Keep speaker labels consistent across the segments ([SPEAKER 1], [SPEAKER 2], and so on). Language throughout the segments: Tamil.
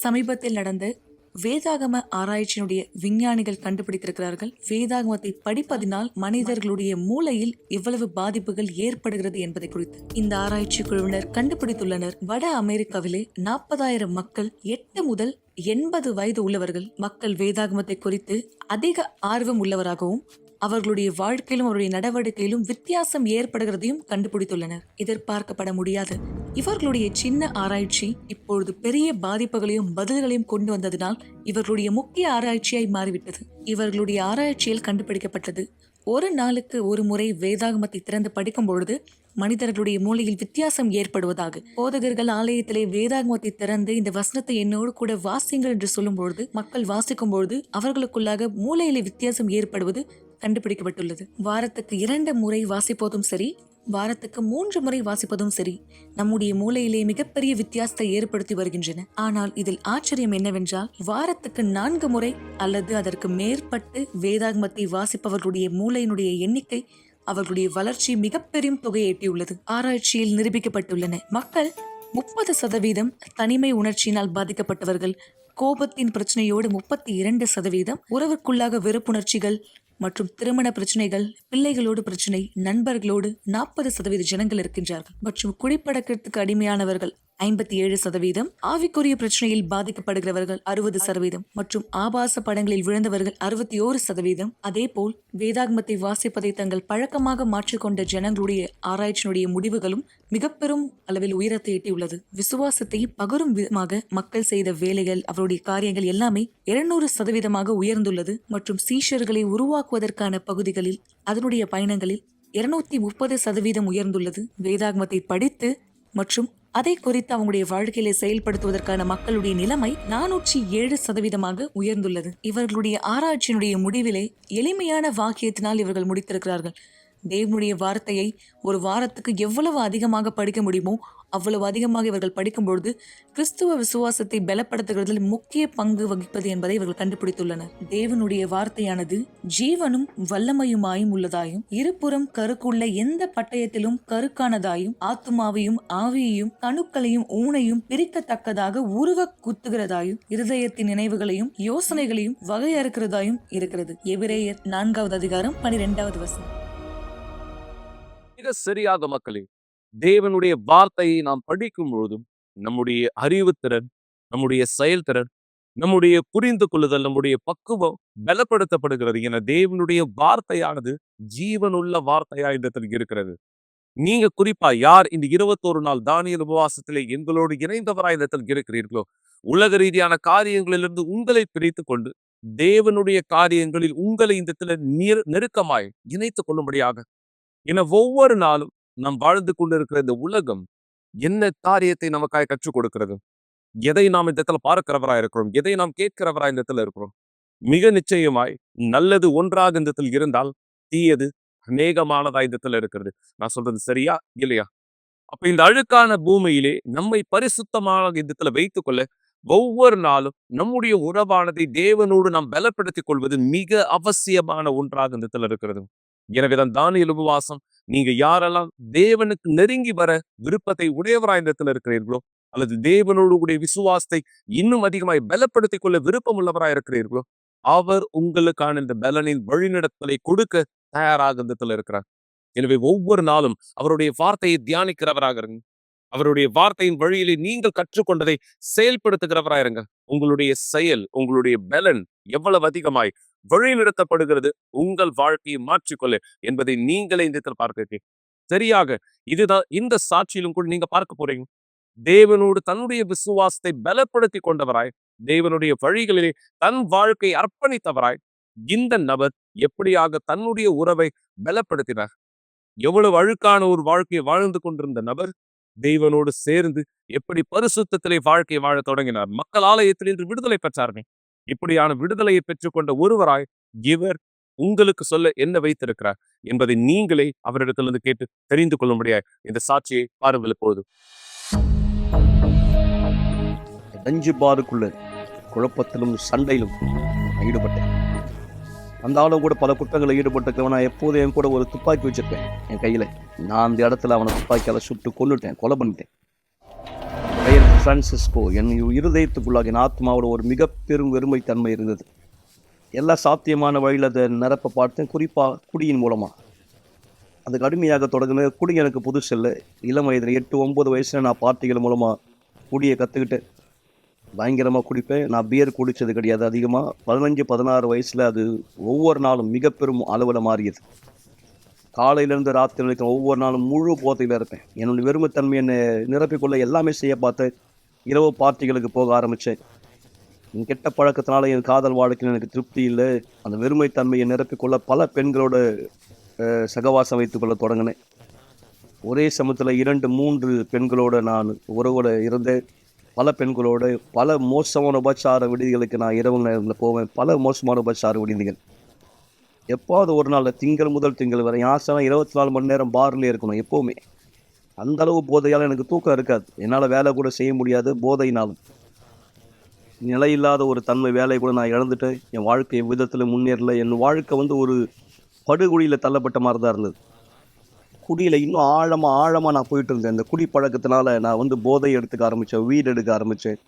[SPEAKER 1] சமீபத்தில் நடந்த வேதாகம ஆராய்ச்சியினுடைய விஞ்ஞானிகள் கண்டுபிடித்திருக்கிறார்கள். வேதாகமத்தை படிப்பதினால் மனிதர்களுடைய மூளையில் எவ்வளவு பாதிப்புகள் ஏற்படுகிறது என்பதை குறித்து இந்த ஆராய்ச்சி குழுவினர் கண்டுபிடித்துள்ளனர். வட அமெரிக்காவிலே 40,000 மக்கள் 8 முதல் 80 வயது உள்ளவர்கள் மக்கள் வேதாகமத்தை குறித்து அதிக ஆர்வம் உள்ளவராகவும் அவர்களுடைய வாழ்க்கையிலும் அவருடைய நடவடிக்கையிலும் வித்தியாசம் ஏற்படுகிறதையும் கண்டுபிடித்துள்ளனர். எதிர்பார்க்கப்பட முடியாது இவர்களுடைய சின்ன ஆராய்ச்சி இப்பொழுது பெரிய பாதிப்புகளையும் பதில்களையும் கொண்டு வந்ததினால் இவர்களுடைய முக்கிய ஆராய்ச்சியாய் மாறிவிட்டது. இவர்களுடைய ஆராய்ச்சியில் கண்டுபிடிக்கப்பட்டது, ஒரு நாளுக்கு ஒரு முறை வேதாகமத்தை திறந்து படிக்கும் பொழுது மனிதர்களுடைய மூளையில் வித்தியாசம் ஏற்படுவதாக. போதகர்கள் ஆலயத்திலே வேதாகமத்தை திறந்து இந்த வசனத்தை என்னோடு கூட வாசிங்கள் என்று சொல்லும் பொழுது மக்கள் வாசிக்கும் பொழுது அவர்களுக்குள்ளாக மூளையிலே வித்தியாசம் ஏற்படுவது கண்டுபிடிக்கப்பட்டுள்ளது. வாரத்துக்கு 2 முறை வாசிப்பதும் சரி, வாரத்துக்கு 3 முறை வாசிப்பதும் சரி, நம்முடைய மூளையிலே மிகப்பெரிய வித்தியாசத்தை ஏற்படுத்தி வருகின்றன. ஆனால் இதில் ஆச்சரியம் என்னவென்றால், வாரத்துக்கு 4 முறை அல்லது அதற்கு மேற்பட்டு வேதாகமத்தை வாசிப்பவர்களுடைய மூளையினுடைய எண்ணிக்கை, அவர்களுடைய வளர்ச்சி மிகப்பெரும் தொகையை எட்டியுள்ளது. ஆராய்ச்சியில் நிரூபிக்கப்பட்டுள்ளன. மக்கள் 30% தனிமை உணர்ச்சியினால் பாதிக்கப்பட்டவர்கள், கோபத்தின் பிரச்சனையோடு 32%, உறவுக்குள்ளாக வெறுப்புணர்ச்சிகள் மற்றும் திருமண பிரச்சனைகள், பிள்ளைகளோடு பிரச்சனை, நண்பர்களோடு 40% ஜனங்கள் இருக்கின்றார்கள். மற்றும் குடிப்பழக்கத்துக்கு அடிமையானவர்கள் 57%, ஆவிக்குரிய பிரச்சனையில் பாதிக்கப்படுகிறவர்கள் 60% மற்றும் ஆபாச படங்களில் விழுந்தவர்கள் 61%. அதே போல் வேதாகமத்தை வாசிப்பதை தங்கள் பழக்கமாக மாற்றிக்கொண்ட ஜனங்களுடைய ஆராய்ச்சியினுடைய முடிவுகளும் மிக பெரும் அளவில் உயரத்தை எட்டியுள்ளது. விசுவாசத்தை பகரும் விதமாக மக்கள் செய்த வேலைகள், அவருடைய காரியங்கள் எல்லாமே 200% உயர்ந்துள்ளது. மற்றும் சீஷர்களை உருவாக்குவதற்கான பகுதிகளில் அதனுடைய பயணங்களில் 230% உயர்ந்துள்ளது. வேதாகமத்தை படித்து மற்றும் அதை குறித்து அவங்களுடைய வாழ்க்கையில செயல்படுத்துவதற்கான மக்களுடைய நிலைமை 407% உயர்ந்துள்ளது. இவர்களுடைய ஆராய்ச்சியினுடைய முடிவிலே எளிமையான வாக்கியத்தினால் இவர்கள் முடித்திருக்கிறார்கள். தேவனுடைய வார்த்தையை ஒரு வாரத்துக்கு எவ்வளவு அதிகமாக படிக்க முடியுமோ அவ்வளவு அதிகமாக இவர்கள் படிக்கும் பொழுது கிறிஸ்துவ விசுவாசத்தை பலப்படுத்துகிறதில் முக்கிய பங்கு வகிப்பது என்பதை இவர்கள் கண்டுபிடித்துள்ளனர். தேவனுடைய வார்த்தையானது ஜீவனும் வல்லமையுமாயும் உள்ளதாயும், இருபுறம் கருக்குள்ள எந்த பட்டயத்திலும் கருக்கானதாயும், ஆத்துமாவையும் ஆவியையும் கணுக்களையும் ஊனையும் பிரிக்கத்தக்கதாக உருவ குத்துகிறதாயும், இருதயத்தின் நினைவுகளையும் யோசனைகளையும் வகையறுக்கிறதாயும் இருக்கிறது. எபிரேயர் 4வது அதிகாரம் 12வது வசனம்.
[SPEAKER 2] மிக சரியாக மக்களே, தேவனுடைய வார்த்தையை நாம் படிக்கும் பொழுதும் நம்முடைய அறிவுத்திறன், நம்முடைய செயல்திறன், நம்முடைய புரிந்து கொள்ளுதல், நம்முடைய பக்குவம் பலப்படுத்தப்படுகிறது. என தேவனுடைய வார்த்தையானது ஜீவனுள்ள வார்த்தையா இடத்தில் இருக்கிறது. நீங்க குறிப்பா யார் இந்த 21 நாள் தானியல் உபவாசத்திலே எங்களோடு இணைந்தவராய் இடத்தில் இருக்கிறீர்களோ, உலக ரீதியான காரியங்களிலிருந்து உங்களை பிரித்து கொண்டு தேவனுடைய காரியங்களில் உங்களை இந்த நெருக்கமாய் இணைத்துக் கொள்ளும்படியாக, என ஒவ்வொரு நாளும் நாம் வாழ்ந்து கொண்டிருக்கிற இந்த உலகம் என்ன காரியத்தை நமக்காக கற்றுக் கொடுக்கிறது, எதை நாம் இந்த இடத்துல பார்க்கிறவராய் இருக்கிறோம், எதை நாம் கேட்கிறவராய் இந்த இடத்துல இருக்கிறோம். மிக நிச்சயமாய் நல்லது ஒன்றாக இந்த இடத்தில் இருந்தால் தீயது அநேகமானதா இந்த இடத்துல இருக்கிறது. நான் சொல்றது சரியா இல்லையா? அப்ப இந்த அழுக்கான பூமியிலே நம்மை பரிசுத்தமாக இந்த இடத்துல வைத்துக் கொள்ள ஒவ்வொரு நாளும் நம்முடைய உறவானதை தேவனோடு நாம் பலப்படுத்திக் கொள்வது மிக அவசியமான ஒன்றாக இந்த இடத்துல இருக்கிறது. எனவேதான் தானியேல் உபவாசம், நீங்க யாரெல்லாம் தேவனுக்கு நெருங்கி வர விருப்பத்தை உடையவராய் இந்த இடத்துல இருக்கிறீர்களோ, அல்லது தேவனோடு கூடிய விசுவாசத்தை இன்னும் அதிகமாய் பலப்படுத்திக் கொள்ள விருப்பம் உள்ளவராய் இருக்கிறீர்களோ, அவர் உங்களுக்கான இந்த பலனின் வழிநடத்தலை கொடுக்க தயாராக இந்த இடத்துல இருக்கிறார். எனவே ஒவ்வொரு நாளும் அவருடைய வார்த்தையை தியானிக்கிறவராக இருங்க. அவருடைய வார்த்தையின் வழியிலே நீங்கள் கற்றுக்கொண்டதை செயல்படுத்துகிறவராயிருங்க. உங்களுடைய செயல், உங்களுடைய பலன் எவ்வளவு அதிகமாய் வழிநடத்தப்படுகிறது உங்கள் வாழ்க்கையை மாற்றிக்கொள்ள என்பதை நீங்களே இந்த இடத்தில் பார்க்கிறீங்க. சரியாக இதுதான் இந்த சாட்சியிலும் கூட நீங்க பார்க்க போறீங்க. தேவனோடு தன்னுடைய விசுவாசத்தை பலப்படுத்தி கொண்டவராய், தேவனுடைய வழிகளிலே தன் வாழ்க்கை அர்ப்பணித்தவராய் இந்த நபர் எப்படியாக தன்னுடைய உறவை பலப்படுத்தினார். எவ்வளவு அழுக்கான ஒரு வாழ்க்கையை வாழ்ந்து கொண்டிருந்த நபர் தேவனோடு சேர்ந்து எப்படி பரிசுத்தத்திலே வாழ்க்கையை வாழ தொடங்கினார். மக்கள் ஆலயத்தில் இன்று விடுதலை பெற்றார்கள். இப்படியான விடுதலையை பெற்றுக்கொண்ட ஒருவராய் இவர் உங்களுக்கு சொல்ல என்ன வைத்திருக்கிறார் என்பதை நீங்களே அவரிடத்திலிருந்து கேட்டு தெரிந்து கொள்ள முடியாது. இந்த சாட்சியை பாருங்கள். போதும்
[SPEAKER 3] அஞ்சு பாருக்குள்ள குழப்பத்திலும் சண்டையிலும் ஈடுபட்டேன். அந்த ஆளும் கூட பல குற்றங்களை ஈடுபட்டிருக்கவன். நான் எப்போதும் என் கூட ஒரு துப்பாக்கி வச்சிருப்பேன் என் கையில. நான் அந்த இடத்துல அவனை துப்பாக்கியால சுட்டு கொன்னுட்டேன், கொலை பண்ணிட்டேன். பிரான்சிஸ்கோ, என் இருதயத்துக்குள்ளாக என் ஆத்மாவோட ஒரு மிக பெரும் வெறுமைத்தன்மை இருந்தது. எல்லா சாத்தியமான வழியில் அதை நிரப்ப பார்த்தேன், குறிப்பாக குடியின் மூலமாக. அதுக்கு அடிமையாக தொடங்கினேன். குடி எனக்கு புதுசு இல்லை. இளம் வயதில் 8-9 வயசில் நான் பார்ட்டிகள் மூலமாக குடியை கற்றுக்கிட்டேன். பயங்கரமாக குடிப்பேன். நான் பியர் குடித்தது கிடையாது அதிகமாக. 15-16 வயசில் அது ஒவ்வொரு நாளும் மிக பெரும் அளவில் மாறியது. காலையிலேருந்து ராத்திரி வரைக்கும் ஒவ்வொரு நாளும் முழு போதையில் இருப்பேன். என்னுடைய வெறுமைத்தன்மை என்னை நிரப்பிக்கொள்ள எல்லாமே செய்ய பார்த்தேன். இரவு பார்ட்டிகளுக்கு போக ஆரம்பித்தேன். என் கெட்ட பழக்கத்தினால என் காதல் வாழ்க்கையில் எனக்கு திருப்தி இல்லை. அந்த வெறுமைத்தன்மையை நிரப்பிக்கொள்ள பல பெண்களோட சகவாசம் வைத்துக்கொள்ள தொடங்கினேன். ஒரே சமயத்தில் 2-3 பெண்களோடு நான் உறவோடு இருந்தேன். பல பெண்களோடு பல மோசமான உபச்சார விடுதிகளுக்கு நான் இரவு நேரத்தில் போவேன். பல மோசமான உபச்சார விடுதிகள். எப்பாவது ஒரு நாள் திங்கள் முதல் திங்கள் வரை ஆசைனா 24 மணி நேரம் பார்லேயே இருக்கணும் எப்போவுமே. அந்தளவு போதையால் எனக்கு தூக்கம் இருக்காது. என்னால் வேலை கூட செய்ய முடியாது. போதையினாலும் நிலையில்லாத ஒரு தன்மை வேலையை கூட நான் இழந்துட்டேன். என் வாழ்க்கை விதத்தில் முன்னேறல. என் வாழ்க்கை ஒரு படுகொழியில் தள்ளப்பட்ட மாதிரி தான் இருந்தது. குடியில் இன்னும் ஆழமாக நான் போயிட்டு இருந்தேன். இந்த குடி பழக்கத்தினால நான் போதை எடுத்துக்க ஆரம்பித்தேன். வீடு எடுக்க ஆரம்பித்தேன்.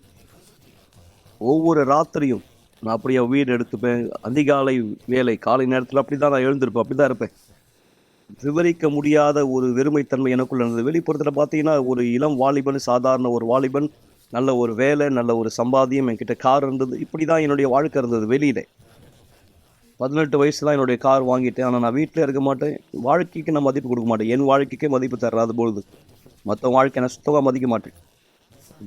[SPEAKER 3] ஒவ்வொரு ராத்திரியும் நான் அப்படியே வீடு எடுத்துப்பேன். அதிகாலை வேலை காலை நேரத்தில் அப்படி தான் நான் எழுந்திருப்பேன். அப்படி தான் இருப்பேன். விவரிக்க முடியாத ஒரு வெறுமைத்தன்மை எனக்குள்ள இருந்தது. வெளிப்புறத்தில் பார்த்தீங்கன்னா ஒரு இளம் வாலிபன், சாதாரண ஒரு வாலிபன், நல்ல ஒரு வேலை, நல்ல ஒரு சம்பாத்தியம், என்கிட்ட கார் இருந்தது. இப்படி தான் என்னுடைய வாழ்க்கை இருந்தது. வெளியில் 18 வயசு தான் என்னுடைய கார் வாங்கிட்டேன். ஆனால் நான் வீட்டில் இருக்க மாட்டேன். வாழ்க்கைக்கு நான் மதிப்பு கொடுக்க மாட்டேன். என் வாழ்க்கைக்கே மதிப்பு தராத பொழுது மற்ற வாழ்க்கை நான் சுத்தமாக மதிக்க மாட்டேன்.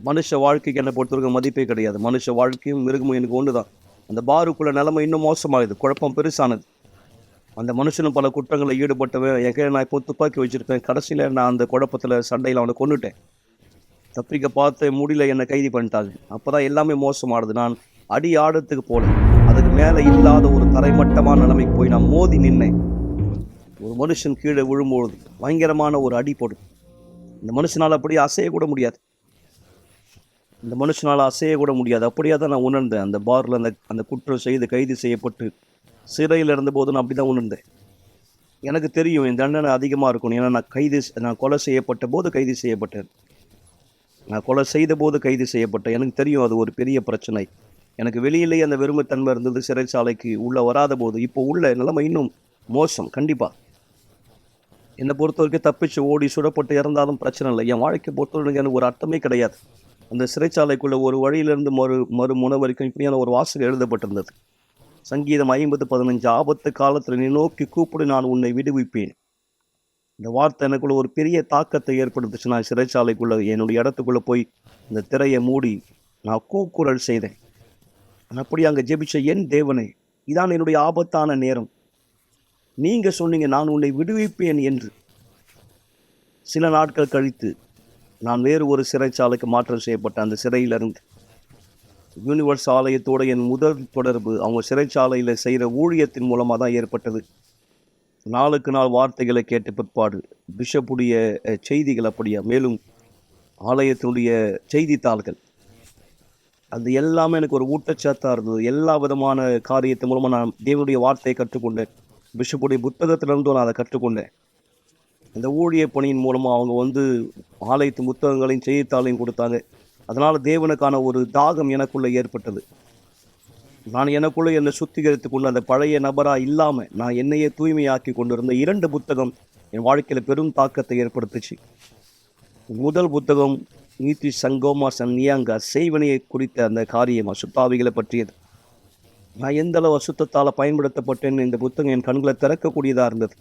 [SPEAKER 3] மனுஷ வாழ்க்கைக்கு என்னை பொறுத்தவரைக்கும் மதிப்பே கிடையாது. மனுஷ வாழ்க்கையும் மிருகமும் எனக்கு ஒன்று தான். அந்த பாருக்குள்ள நிலைமை இன்னும் மோசமாகுது. குழப்பம் பெருசானது. அந்த மனுஷனும் பல குற்றங்களில் ஈடுபட்டவன். என் கையில் நான் இப்போ துப்பாக்கி வச்சுருப்பேன். கடைசியில் நான் அந்த குழப்பத்தில் சண்டையில் அவனை கொண்டுட்டேன். தப்பிக்க பார்த்து முடியல, என்னை கைது பண்ணிட்டாங்க. அப்போ தான் எல்லாமே மோசமானது. நான் அடி ஆழத்துக்கு போனேன். அதுக்கு மேலே இல்லாத ஒரு தரைமட்டமான நிலைமைக்கு போய் நான் மோதி நின்னேன். ஒரு மனுஷன் கீழே விழும்பொழுது பயங்கரமான ஒரு அடி போடும். இந்த மனுஷனால் அப்படியே அசையக்கூட முடியாது. அப்படியே தான் நான் உணர்ந்தேன். அந்த பாரில் அந்த குற்றம் செய்து கைது செய்யப்பட்டு சிறையில் இருந்தபோது நான் அப்படி தான் உணர்ந்தேன். எனக்கு தெரியும் என் தண்டனை அதிகமாக இருக்கணும். ஏன்னா நான் கொலை செய்யப்பட்ட போது கைது செய்யப்பட்டேன். நான் கொலை செய்த போது கைது செய்யப்பட்டேன். எனக்கு தெரியும் அது ஒரு பெரிய பிரச்சனை. எனக்கு வெளியிலேயே அந்த வெறுமைத்தன்மை இருந்தது. சிறைச்சாலைக்கு உள்ளே வராத போது இப்போ உள்ள நிலைமை இன்னும் மோசம். கண்டிப்பாக என்னை பொறுத்த வரைக்கும் தப்பிச்சு ஓடி சுடப்பட்டு இறந்தாலும் பிரச்சனை இல்லை. என் வாழ்க்கை பொறுத்தவரைக்கும் எனக்கு ஒரு அர்த்தமே கிடையாது. அந்த சிறைச்சாலைக்குள்ளே ஒரு வழியிலிருந்து மறுமுனை வரைக்கும் இப்படியான ஒரு வாசகம் எழுதப்பட்டிருந்தது. சங்கீதம் 50:15 ஆபத்து காலத்தில் நீ நோக்கி கூப்பிடு, நான் உன்னை விடுவிப்பேன். இந்த வார்த்தை எனக்குள்ள ஒரு பெரிய தாக்கத்தை ஏற்படுத்துச்சு. நான் சிறைச்சாலைக்குள்ளே என்னுடைய இடத்துக்குள்ளே போய் இந்த திரையை மூடி நான் கூக்குரல் செய்தேன். நான் அப்படி அங்கே ஜெபிச்ச, என் தேவனே, இதான் என்னுடைய ஆபத்தான நேரம். நீங்கள் சொன்னீங்க நான் உன்னை விடுவிப்பேன் என்று. சில நாட்கள் கழித்து நான் வேறு ஒரு சிறைச்சாலைக்கு மாற்றம் செய்யப்பட்ட அந்த சிறையிலிருந்து யூனிவர்ஸ் ஆலயத்தோடு என் முதல் தொடர்பு அவங்க சிறைச்சாலையில் செய்கிற ஊழியத்தின் மூலமாக தான் ஏற்பட்டது. நாளுக்கு நாள் வார்த்தைகளை கேட்ட பிற்பாடு பிஷப்புடைய செய்திகள் அப்படியா, மேலும் ஆலயத்தினுடைய செய்தித்தாள்கள், அது எல்லாமே எனக்கு ஒரு ஊட்டச்சத்தாக இருந்தது. எல்லா விதமான காரியத்தின் மூலமாக நான் தேவனுடைய வார்த்தையை கற்றுக்கொண்டேன். பிஷப்புடைய புத்தகத்திலிருந்தும் நான் அதை கற்றுக்கொண்டேன். இந்த ஊழிய பணியின் மூலமாக அவங்க ஆலயத்து புத்தகங்களையும் செய்தித்தாளையும் கொடுத்தாங்க. அதனால் தேவனுக்கான ஒரு தாகம் எனக்குள்ளே ஏற்பட்டது. நான் எனக்குள்ளே என்னை சுத்திகரித்து கொண்டு அந்த பழைய நபராக இல்லாமல் நான் என்னையே தூய்மையாக்கி கொண்டிருந்த 2 புத்தகம் என் வாழ்க்கையில் பெரும் தாக்கத்தை ஏற்படுத்துச்சு. முதல் புத்தகம் நீதி சங்கோமா சன்னியாங்க செய்வனையை குறித்த அந்த காரியம் அசுத்தாவிகளை பற்றியது. நான் எந்தளவு அசுத்தத்தால் பயன்படுத்தப்பட்டேன் இந்த புத்தகம் என் கண்களை திறக்கக்கூடியதாக இருந்தது.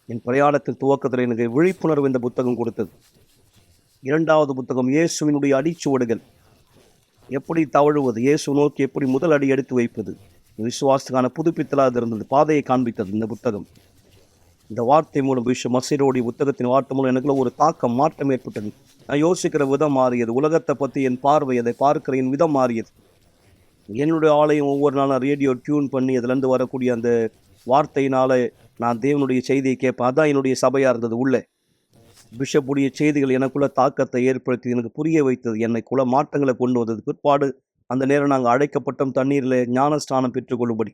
[SPEAKER 3] என் பிரயாணத்தின் துவக்கத்தில் எனக்கு விழிப்புணர்வு இந்த புத்தகம் கொடுத்தது. 2வது புத்தகம் இயேசுவினுடைய அடிச்சுவடுகள், எப்படி தவழுவது, இயேசு நோக்கி எப்படி முதல் அடி எடுத்து வைப்பது, விசுவாசத்துக்கான புதுப்பித்தலாக இருந்தது, பாதையை காண்பித்தது இந்த புத்தகம். இந்த வார்த்தை மூலம் மசீரோடைய புத்தகத்தின் வார்த்தை மூலம் எனக்குள்ள ஒரு தாக்கம் மாற்றம் ஏற்பட்டது. நான் யோசிக்கிற விதம் மாறியது. உலகத்தை பற்றி என் பார்வை, அதை பார்க்கிற என் விதம் மாறியது. என்னுடைய ஆலயம் ஒவ்வொரு நாளும் ரேடியோ டியூன் பண்ணி அதிலேருந்து வரக்கூடிய அந்த வார்த்தையினால் நான் தேவனுடைய செய்தியை கேட்பேன். அதுதான் என்னுடைய சபையாக இருந்தது. உள்ளே பிஷப்புடைய செய்திகள் எனக்குள்ள தாக்கத்தை ஏற்படுத்தி எனக்கு புரிய வைத்தது. என்னைக்குள்ள மாற்றங்களை கொண்டு வந்தது. பிற்பாடு அந்த நேரம் நாங்கள் அழைக்கப்பட்டோம் தண்ணீரில் ஞானஸ்தானம் பெற்றுக்கொள்ளும்படி.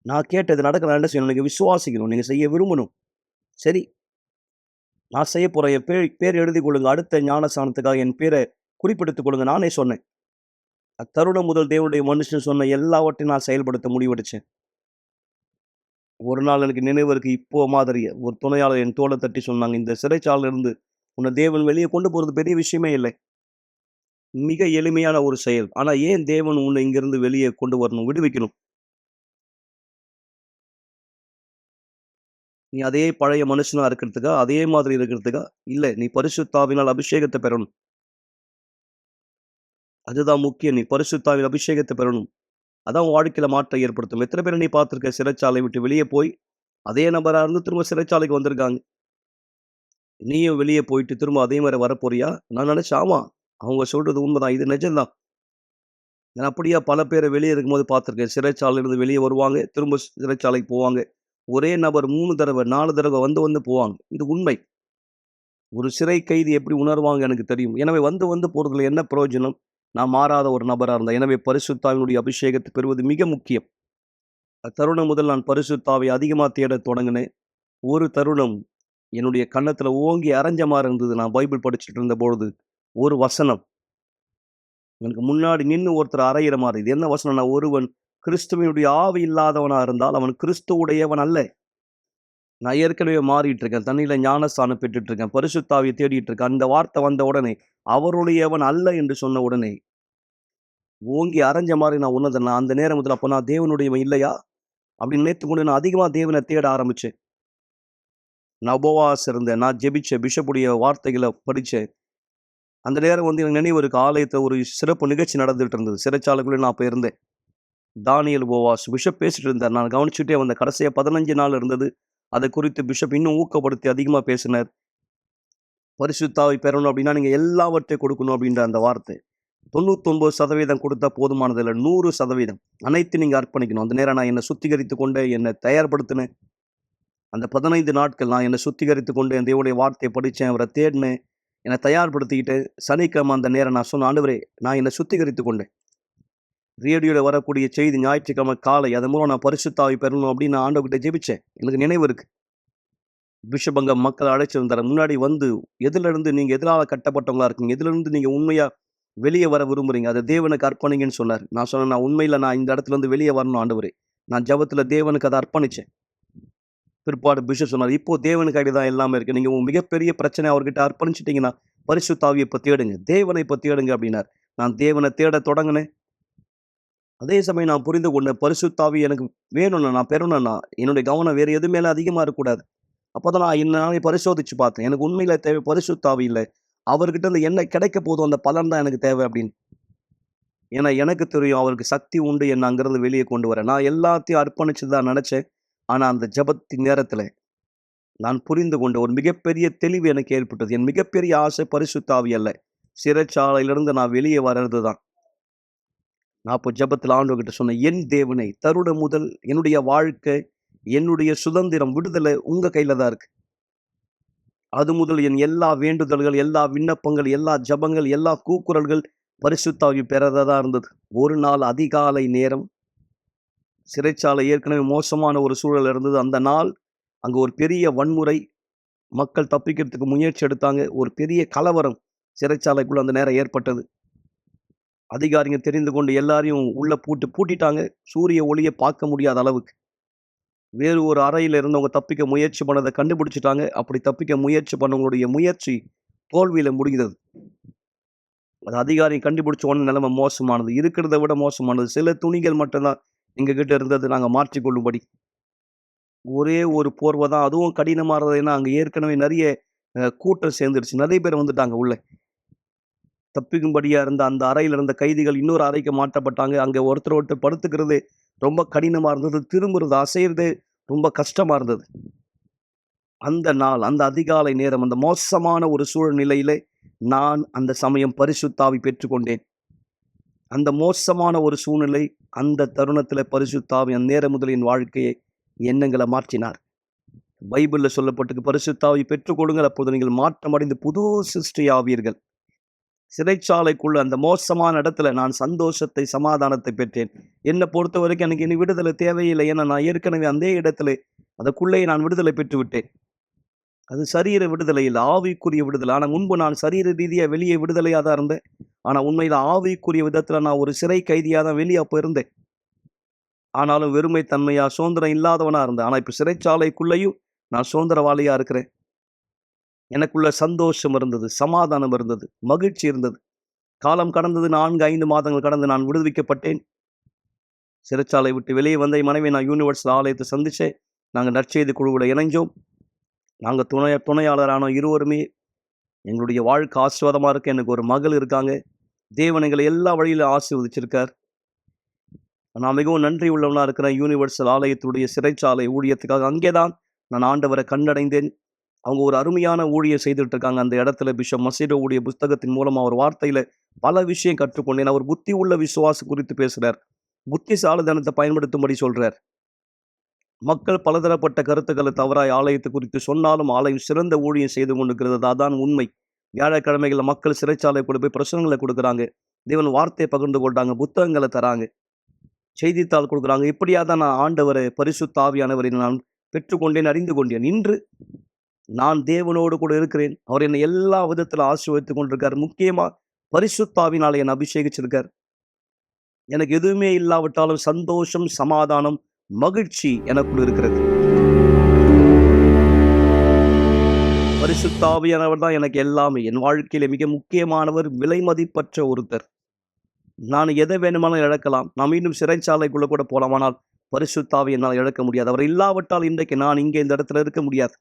[SPEAKER 3] நான் கேட்டது நடக்க என்ன செய்யணும்? நீங்கள் விசுவாசிக்கணும், நீங்கள் செய்ய விரும்பணும். சரி, நான் செய்ய போகிறேன், என் பேர் எழுதி கொள்ளுங்க. அடுத்த ஞானஸ்தானத்துக்காக என் பேரை குறிப்பெடுத்துக் கொள்ளுங்க. நானே சொன்னேன். அத்தருணம் முதல் தேவனுடைய மனுஷன் சொன்ன எல்லாவற்றையும் நான் செயல்படுத்த முடிவெடுச்சேன். ஒரு நாள் எனக்கு நினைவு இருக்கு. இப்போ மாதிரி ஒரு துணையாளர் என் தோள தட்டி சொன்னாங்க, "இந்த சிறைச்சாலையில இருந்து உன்னை தேவன் வெளிய கொண்டு போறது பெரிய விஷயமே இல்லை. மிக எளிமையான ஒரு செயல். ஆனா ஏன் தேவன் உன்னை இங்கிருந்து வெளியே கொண்டு வரணும்? விடுவிக்கணும். நீ அதே பழைய மனுஷனா இருக்கிறதுக்கா? அதே மாதிரி இருக்கிறதுக்கா? இல்ல. நீ பரிசுத்த ஆவியினால் அபிஷேகத்த பெறணும். அதுதான் முக்கியம். நீ பரிசுத்த ஆவியின் அபிஷேகத்த பெறணும். அதான் உன் வாழ்க்கையில மாற்றம் ஏற்படுத்தும்." எத்தனை பேரை நீ பார்த்திருக்க சிறைச்சாலை விட்டு வெளியே போய், அதே நபரா இருந்து திரும்ப சிறைச்சாலைக்கு வந்திருக்காங்க. நீயும் வெளியே போயிட்டு திரும்ப அதே மாரி வரப்போறியா? நான் நினைச்சேன், ஆமா. அவங்க சொல்றது உண்மைதான். இது நிஜம்தான். நான் அப்படியே பல பேர வெளிய இருக்கும்போது பார்த்துருக்கேன். சிறைச்சாலையிலிருந்து வெளிய வருவாங்க. திரும்ப சிறைச்சாலைக்கு போவாங்க. ஒரே நபர் 3 தடவ, 4 தடவ வந்து வந்து போவாங்க. இது உண்மை. ஒரு சிறை கைதி எப்படி உணர்வாங்க எனக்கு தெரியும். எனவே வந்து வந்து போறதுல என்ன பிரயோஜனம்? நான் மாறாத ஒரு நபரா இருந்தேன். எனவே பரிசுத்த ஆவியினுடைய அபிஷேகத்தை பெறுவது மிக முக்கியம். அத்தருணம் முதல் நான் பரிசுத்த ஆவியை அதிகமா தேடத் தொடங்கினேன். ஒரு தருணம் என்னுடைய கன்னத்துல ஓங்கி அறைஞ்ச மாரி இருந்தது. நான் பைபிள் படிச்சுட்டு இருந்தபொழுது, ஒரு வசனம் எனக்கு முன்னாடி நின்னு ஒருத்தர் அறையிற மாரி. இது என்ன வசனம்னா, ஒருவன் கிறிஸ்துவினுடைய ஆவி இல்லாதவனா இருந்தால் அவன் கிறிஸ்துவுடையவன் அல்ல. நான் ஏற்கனவே மாறிட்டு இருக்கேன். தண்ணீல ஞானஸ்நானம் பெற்றுட்டு இருக்கேன். பரிசுத்த ஆவியை தேடிட்டு இருக்கேன். அந்த வார்த்தை வந்த உடனே, அவருடையவன் அல்ல என்று சொன்ன உடனே, ஓங்கி அறைஞ்ச மாரி நான் உணர்ந்தேன். நான் அந்த நேரம் முதல்ல அப்ப நான் தேவனுடையவன் இல்லையா? அப்படின்னு நினைத்துக்கொண்டு நான் அதிகமா தேவனை தேட ஆரம்பிச்சேன். நான் உபவாசம் இருந்தேன். நான் ஜெபிச்சேன். பிஷப்புடைய வார்த்தைகள படிச்சேன். அந்த நேரம் வந்து எனக்கு நினைவு இருக்கு. ஆலயத்துல ஒரு சிறப்பு நிகழ்ச்சி நடந்துட்டு இருந்தது. சிறைச்சாலைக்குள்ள நான் அப்ப இருந்தேன். தானியேல் உபவாஸ். பிஷப் பேசிட்டு இருந்தார். நான் கவனிச்சுட்டே வந்தேன். கடைசியா 15 நாள் இருந்தது. அதை குறித்து பிஷப் இன்னும் ஊக்கப்படுத்தி அதிகமா பேசினார். பரிசுத்த ஆவி பெறணும் அப்படின்னா, நீங்க எல்லாவற்றையும் கொடுக்கணும் அப்படின்ற அந்த வார்த்தை. 99% கொடுத்தா போதுமானது இல்ல. 100% அனைத்தையும் நீங்க அர்ப்பணிக்கணும். அந்த நேரம் நான் என்னை சுத்திகரித்துக் கொண்டேன். என்னை தயார்படுத்தினேன். அந்த 15 நாட்கள் நான் என்னை சுத்திகரித்துக் கொண்டு என் தேவனுடைய வார்த்தையை படிச்சேன். அவரை தேடினேன். என்னை தயார்படுத்திக்கிட்டு சனிக்கிழமை அந்த நேரம் நான் சொன்னேன், ஆண்டவரே நான் என்னை சுத்திகரித்துக் கொண்டேன். ரேடியோல வரக்கூடிய செய்தி ஞாயிற்றுக்கிழமை காலை அதன் மூலம் நான் பரிசுத்த ஆவி பெறணும் அப்படின்னு நான் ஆண்டவர்கிட்ட ஜெபிச்சேன். எனக்கு நினைவு இருக்கு. பிஷப் அங்க மக்களை அழைச்சிருந்தாரு. முன்னாடி வந்து எதிலிருந்து நீங்க எதனால கட்டப்பட்டவங்களா இருக்கீங்க? எதிலிருந்து நீங்க உண்மையா வெளியே வர விரும்புறீங்க? அதை தேவனுக்கு அர்ப்பணிங்கன்னு சொன்னார். நான் சொன்னேன், நான் உண்மையில நான் இந்த இடத்துல இருந்து வெளியே வரணும் ஆண்டவரே. நான் ஜெபத்துல தேவனுக்கு அதை அர்ப்பணிச்சேன். பிற்பாடு பிஷப் சொன்னார், இப்போ தேவனுக்கு கையில தான் எல்லாமே இருக்கு. நீங்க உங்க மிகப்பெரிய பிரச்சனை அவர்கிட்ட அர்ப்பணிச்சிட்டீங்கன்னா பரிசுத்த ஆவியை இப்ப தேடுங்க. தேவனை இப்ப தேடுங்க அப்படின்னார். நான் தேவனை தேட தொடங்கினேன். அதே சமயம் நான் புரிந்து கொண்டேன், பரிசுத்த ஆவி எனக்கு வேணும்னா, நான் பெறணும்னா, என்னுடைய கவனம் வேற எது மேல அதிகமா இருக்கக்கூடாது. அப்பதான் நான் என்னை நானே பரிசோதிச்சு பார்த்தேன். எனக்கு உண்மையில தேவை பரிசுத்த ஆவி இல்ல. அவர்கிட்ட இருந்து என்ன கிடைக்க போதோ அந்த பலன் தான் எனக்கு தேவை அப்படின்னு. ஏன்னா எனக்கு தெரியும் அவருக்கு சக்தி உண்டு என்னை அங்கிருந்து வெளியே கொண்டு வர. நான் எல்லாத்தையும் அர்ப்பணிச்சு தான் நினைச்சேன். ஆனா அந்த ஜெபத்தின் நேரத்துல நான் புரிந்து கொண்ட ஒரு மிகப்பெரிய தெளிவு எனக்கு ஏற்பட்டது. என் மிகப்பெரிய ஆசை பரிசுத்த ஆவி அல்ல. சிறைச்சாலையிலிருந்து நான் வெளியே வர்றது தான். நான் அப்போ ஜெபத்துல ஆண்டவர்கிட்ட சொன்னேன், என் தேவனே, தருணம் முதல் என்னுடைய வாழ்க்கை, என்னுடைய சுதந்திரம், விடுதலை உங்க கையில தான் இருக்கு. அது முதல் என் எல்லா வேண்டுதல்கள், எல்லா விண்ணப்பங்கள், எல்லா ஜெபங்கள், எல்லா கூக்குரல்கள் பரிசுத்த ஆவி பெறதா இருந்தது. ஒரு நாள் அதிகாலை நேரம் சிறைச்சாலை ஏற்கனவே மோசமான ஒரு சூழல் இருந்தது. அந்த நாள் அங்க ஒரு பெரிய வன்முறை, மக்கள் தப்பிக்கிறதுக்கு முயற்சி எடுத்தாங்க. ஒரு பெரிய கலவரம் சிறைச்சாலைக்குள்ள அந்த நேரம் ஏற்பட்டது. அதிகாரிங்க தெரிந்து கொண்டு எல்லாரையும் உள்ள பூட்டிட்டாங்க. சூரிய ஒளியை பார்க்க முடியாத அளவுக்கு. வேறு ஒரு அறையில இருந்தவங்க தப்பிக்க முயற்சி பண்ணதை கண்டுபிடிச்சிட்டாங்க. அப்படி தப்பிக்க முயற்சி பண்ணவங்களுடைய முயற்சி தோல்வியில முடிந்தது. அது அதிகாரி கண்டுபிடிச்ச உடனே நிலைமை மோசமானது. இருக்கிறத விட மோசமானது. சில துணிகள் மட்டும்தான் எங்க கிட்ட இருந்தது நாங்க மாற்றிக்கொள்ளும்படி. ஒரே ஒரு போர்வை தான். அதுவும் கடினமானது. ஏன்னா அங்க ஏற்கனவே நிறைய கூட்டம் சேர்ந்துருச்சு. நிறைய பேர் வந்துட்டாங்க உள்ள. தப்பிக்கும்படியா இருந்த அந்த அறையில இருந்த கைதிகள் இன்னொரு அறைக்கு மாற்றப்பட்டாங்க. அங்க ஒருத்தர் படுத்துக்கிறது ரொம்ப கடினமா இருந்தது. திரும்புறது, அசைறது ரொம்ப கஷ்டமா இருந்தது. அந்த நாள், அந்த அதிகாலை நேரம், அந்த மோசமான ஒரு சூழ்நிலையிலே நான் அந்த சமயம் பரிசுத்த ஆவி பெற்றுக்கொண்டேன். அந்த மோசமான ஒரு சூழ்நிலை, அந்த தருணத்திலே பரிசுத்த ஆவி அந்நேரம் முதல் என் வாழ்க்கையை, எண்ணங்களை மாற்றினார். பைபிள்ல சொல்லப்பட்டிருக்கு, பரிசுத்த ஆவி பெற்றுக்கொள்ளுங்கள், அப்போது நீங்கள் மாற்றமடைந்து புது சிருஷ்டி ஆவீர்கள். சிறைச்சாலைக்குள்ள அந்த மோசமான இடத்துல நான் சந்தோஷத்தை, சமாதானத்தை பெற்றேன். என்னை பொறுத்த வரைக்கும் எனக்கு இனி விடுதலை தேவையில்லை. ஏன்னா நான் ஏற்கனவே அந்த இடத்துல அதுக்குள்ளே நான் விடுதலை பெற்று விட்டேன். அது சரீர விடுதலை இல்லை, ஆவிக்குரிய விடுதலை. ஆனா முன்பு நான் சரீர ரீதியா வெளியே விடுதலையா தான் இருந்தேன். ஆனா உண்மையில ஆவிக்குரிய விதத்துல நான் ஒரு சிறை கைதியா தான் வெளியே அப்ப இருந்தேன். ஆனாலும் வெறுமை தன்மையா சுதந்திரம் இல்லாதவனா இருந்தேன். ஆனா இப்ப சிறைச்சாலைக்குள்ளேயும் நான் சுதந்திரவாளியா இருக்கிறேன். எனக்குள்ள சந்தோஷம் இருந்தது, சமாதானம் இருந்தது, மகிழ்ச்சி இருந்தது. காலம் கடந்தது, 4, 5 மாதங்கள் கடந்து நான் விடுவிக்கப்பட்டேன். சிறைச்சாலை விட்டு வெளியே வந்த என் மனைவி நான் யூனிவர்சல் ஆலயத்தை சந்திச்சேன். நாங்க நற்செய்தி குழுவுல இணைஞ்சோம். நாங்க துணையாளரானோம். இருவருமே எங்களுடைய வாழ்க்கை ஆசீர்வாதமா இருக்கு. எனக்கு ஒரு மகள் இருக்காங்க. தேவன் எங்களை எல்லா வழியிலும் ஆசீர்வதிச்சிருக்கார். நான் மிகவும் நன்றி உள்ளவனா இருக்கிறேன். யூனிவர்சல் ஆலயத்துடைய சிறைச்சாலை ஊழியத்துக்காக அங்கேதான் நான் ஆண்டவரை கண்டடைந்தேன். அவங்க ஒரு அருமையான ஊழியம் செய்துட்டு இருக்காங்க. அந்த இடத்துல பிஷப் மசீடோ உடைய புஸ்தகத்தின் மூலமா ஒரு வார்த்தையில பல விஷயம் கற்றுக்கொண்டேன். அவர் புத்தி உள்ள விசுவாசம் குறித்து பேசுறார். புத்திசாலித்தனத்தை பயன்படுத்தும்படி சொல்றார். மக்கள் பலதரப்பட்ட கருத்துக்களை தவறாய் ஆலயத்தை குறித்து சொன்னாலும் ஆலயம் சிறந்த ஊழியம் செய்து கொண்டிருக்கிறது. அதான் உண்மை. வியாழக்கிழமைகள்ல மக்கள் சிறைச்சாலை கூட போய் பிரசனங்களை கொடுக்குறாங்க. தேவன் வார்த்தையை பகிர்ந்து கொள்றாங்க, புத்தகங்களை தராங்க, செய்தித்தாள் கொடுக்குறாங்க. இப்படியா தான் நான் ஆண்டவரை, பரிசுத்த ஆவியானவரை நான் பெற்றுக்கொண்டேன், அறிந்து கொண்டேன். இன்று நான் தேவனோடு கூட இருக்கிறேன். அவர் என்னை எல்லா விதத்துல ஆசீர்வதித்துக் கொண்டிருக்கார். முக்கியமா பரிசுத்த ஆவியினால என்னை அபிஷேகிச்சிருக்கார். எனக்கு எதுவுமே இல்லாவிட்டாலும் சந்தோஷம், சமாதானம், மகிழ்ச்சி எனக்குள் இருக்கிறது. பரிசுத்த ஆவியானவர் தான் எனக்கு எல்லாமே. என் வாழ்க்கையில மிக முக்கியமானவர், விலை மதிப்பற்ற ஒருத்தர். நான் எதை வேணுமானாலும் இழக்கலாம். நான் மீண்டும் சிறைச்சாலைக்குள்ள கூட போலாம். ஆனால் பரிசுத்த ஆவியை என்னால் இழக்க முடியாது. அவர் இல்லாவிட்டால் இன்றைக்கு நான் இங்கே இந்த இடத்துல இருக்க முடியாது.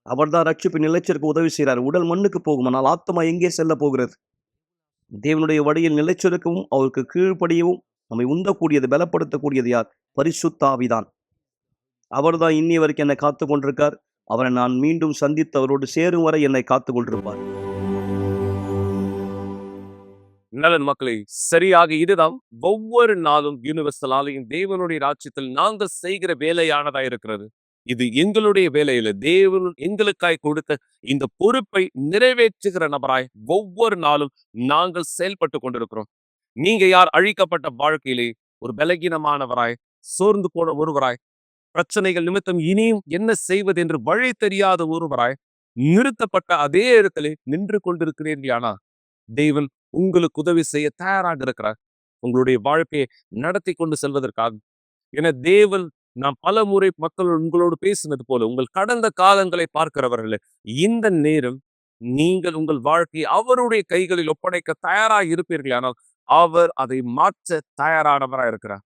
[SPEAKER 3] அவர்தான் ரட்சிப்பு நிலைச்சிருக்க உதவி செய்கிறார். உடல் மண்ணுக்கு போகும், ஆனால் ஆத்மா எங்கே செல்ல போகிறது? தேவனுடைய வழியில் நிலைச்சிருக்கவும் அவருக்கு கீழ்ப்படியவும் நம்மை உந்தக்கூடியது, பலப்படுத்தக்கூடியது யார்? பரிசுத்த ஆவிதான். அவர்தான் இன்னி வரைக்கும் என்னை காத்து கொண்டிருக்கார். அவரை நான் மீண்டும் சந்தித்து அவரோடு சேரும் வரை என்னை காத்து கொண்டிருப்பார்.
[SPEAKER 2] நலன் மக்களே, சரியாக இதுதான் ஒவ்வொரு நாளும் யூனிவர்சல் ஆலயம் தேவனுடைய ராஜ்யத்தில் நாங்கள் செய்கிற வேலையானதா இருக்கிறது. இது எங்களுடைய வேலையில தேவன் எங்களுக்காய் கொடுத்த இந்த பொறுப்பை நிறைவேற்றுகிற நபராய் ஒவ்வொரு நாளும் நாங்கள் செயல்பட்டு கொண்டிருக்கிறோம். நீங்க யார்? அழிக்கப்பட்ட வாழ்க்கையிலே ஒரு பலகீனமானவராய், சோர்ந்து போன ஒருவராய், பிரச்சனைகள் நிமித்தம் இனியும் என்ன செய்வது என்று வழி தெரியாத ஒருவராய், நிறுத்தப்பட்ட அதே இடத்திலே நின்று கொண்டிருக்கிறீர்களானா, தேவன் உங்களுக்கு உதவி செய்ய தயாராக இருக்கிறார். உங்களுடைய வாழ்க்கையை நடத்தி கொண்டு செல்வதற்காக. என தேவன், நான் பல முறை மக்கள் உங்களோடு பேசினது போல, உங்கள் கடந்த காலங்களை பார்க்கிறவர்கள், இந்த நேரம் நீங்கள் உங்கள் வாழ்க்கையை அவருடைய கைகளில் ஒப்படைக்க தயாராக இருப்பீர்களானால் அவர் அதை மாற்ற தயாரானவராக இருக்கிறார்.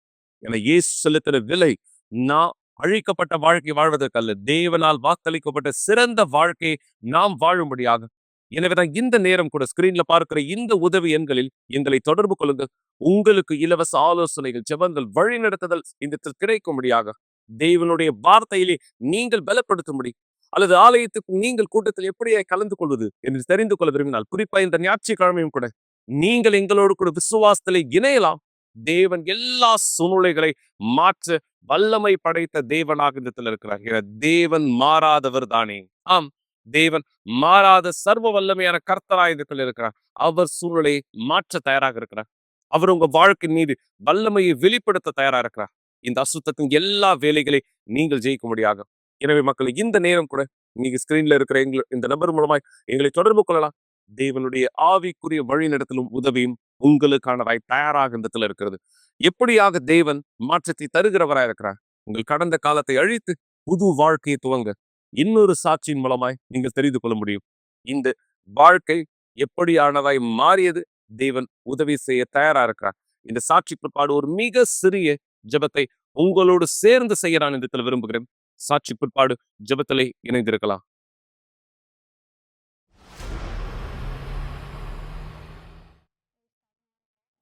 [SPEAKER 2] என இயேசு செலுத்தின விலை நான் அழிக்கப்பட்ட வாழ்க்கை வாழ்வதற்கல்ல, தேவனால் வாக்களிக்கப்பட்ட சிறந்த வாழ்க்கையை நாம் வாழும்படியாக. எனவேதான் இந்த நேரம் கூட ஸ்கிரீன்ல பார்க்கிற இந்த உதவி எண்களில் எங்களை தொடர்பு கொள்ளுங்கள். உங்களுக்கு இலவச ஆலோசனைகள், ஜெபங்கள், வழிநடத்துதல் இந்த கிடைக்கும்படியாக, தேவனுடைய வார்த்தையிலே நீங்கள் பலப்படுத்தும்படி, அல்லது ஆலயத்துக்கு நீங்கள் கூட்டத்தில் எப்படியே கலந்து கொள்வது என்று தெரிந்து கொள்ள விரும்பினால், குறிப்பா இந்த ஞாயிற்றுக்கிழமையும் கூட நீங்கள் எங்களோடு கூட விசுவாசத்திலே இணையலாம். தேவன் எல்லா சூழ்நிலைகளை மாற்ற வல்லமை படைத்த தேவனாக இந்த இருக்கிறார். தேவன் மாறாதவர் தானே. ஆம், தேவன் மாறாத சர்வ வல்லமையான கர்த்தராய் இருக்கிறார். அவர் சூழ்நிலையை மாற்ற தயாராக இருக்கிறார். அவர் உங்க வாழ்க்கை மீது வல்லமையை வெளிப்படுத்த தயாராக இருக்கிறார். இந்த அசுத்தத்தின் எல்லா வேலைகளை நீங்கள் ஜெயிக்கும்படியாக. எனவே மக்கள், இந்த நேரம் கூட நீங்க ஸ்கிரீன்ல இருக்கிற இந்த நபர் மூலமாய் எங்களை தொடர்பு கொள்ளலாம். தேவனுடைய ஆவிக்குரிய வழிநடத்தலும் உதவியும் உங்களுக்கானதாய் தயாராக இந்த இருக்கிறது. எப்படியாக தேவன் மாற்றத்தை தருகிறவராய் இருக்கிறார். உங்கள் கடந்த காலத்தை அழித்து புது வாழ்க்கையை துவங்க இன்னொரு சாட்சியின் மூலமாய் நீங்கள் தெரிந்து கொள்ள முடியும். இந்த வாழ்க்கை எப்படியானதாய் மாறியது, தேவன் உதவி செய்ய தயாரா இருக்கிறார். இந்த சாட்சி பிற்பாடு ஒரு மிக சிறிய ஜெபத்தை உங்களோடு சேர்ந்து செய்ய நான் இந்த விரும்புகிறேன். சாட்சி பிற்பாடு ஜெபத்திலே இணைந்திருக்கலாம்.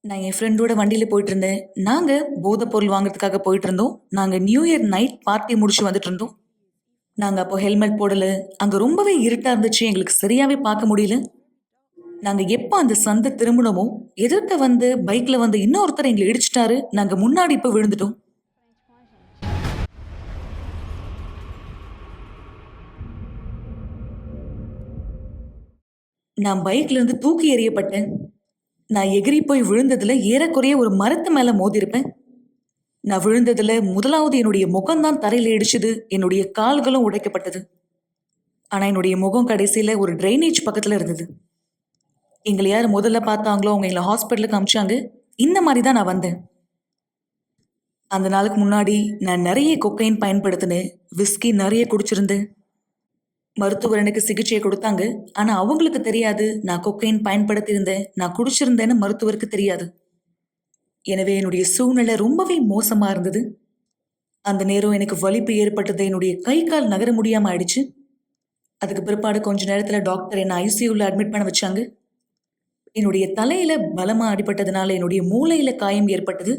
[SPEAKER 1] நான் என் ஃப்ரெண்டோட வண்டியில போயிட்டு இருந்தேன். நாங்க போதைப் பொருள் வாங்குறதுக்காக போயிட்டு இருந்தோம். நாங்க நியூ இயர் நைட் பார்ட்டி முடிச்சு வந்துட்டு இருந்தோம். நாங்க அப்போ ஹெல்மெட் போடல. அங்க ரொம்பவே இருட்டா இருந்துச்சு. எங்களுக்கு சரியாவே பார்க்க முடியல. நாங்க எப்ப அந்த சந்தை திரும்பினோமோ, எதிர்க்க வந்து பைக்ல வந்து இன்னொருத்தர் எங்களை இடிச்சிட்டாரு. நாங்க முன்னாடி இப்ப விழுந்துட்டோம். நான் பைக்ல இருந்து தூக்கி எறியப்பட்டேன். நான் எகிரி போய் விழுந்ததுல ஏறக்குறைய ஒரு மரத்து மேல மோதிருப்பேன். நான் விழுந்ததுல முதலாவது என்னுடைய முகம்தான் தரையில இடிச்சுது. என்னுடைய கால்களும் உடைக்கப்பட்டது. ஆனா என்னுடைய முகம் கடைசியில ஒரு ட்ரைனேஜ் பக்கத்துல இருந்தது. எங்களை யார் முதல்ல பார்த்தாங்களோ அவங்க எங்களை ஹாஸ்பிட்டலுக்கு அமிச்சாங்க. இந்த மாதிரி தான் நான் வந்தேன். அந்த நாளுக்கு முன்னாடி நான் நிறைய கொக்கைன் பயன்படுத்தினேன். விஸ்கி நிறைய குடிச்சிருந்தேன். மருத்துவர் எனக்கு சிகிச்சை கொடுத்தாங்க. ஆனா அவங்களுக்கு தெரியாது நான் கொக்கைன் பயன்படுத்தியிருந்தேன், நான் குடிச்சிருந்தேன்னு மருத்துவருக்கு தெரியாது. எனவே என்னுடைய சூழ்நிலை ரொம்பவே மோசமா இருந்தது. அந்த நேரம் எனக்கு வலிப்பு ஏற்பட்டது. என்னுடைய கை கால் நகர முடியாம ஆயிடுச்சு. அதுக்கு பிற்பாடு கொஞ்ச நேரத்துல டாக்டர் என்ன ஐசியூல அட்மிட் பண்ண வச்சாங்க. என்னுடைய தலையில பலமா அடிபட்டதுனால என்னுடைய மூளையில காயம் ஏற்பட்டது.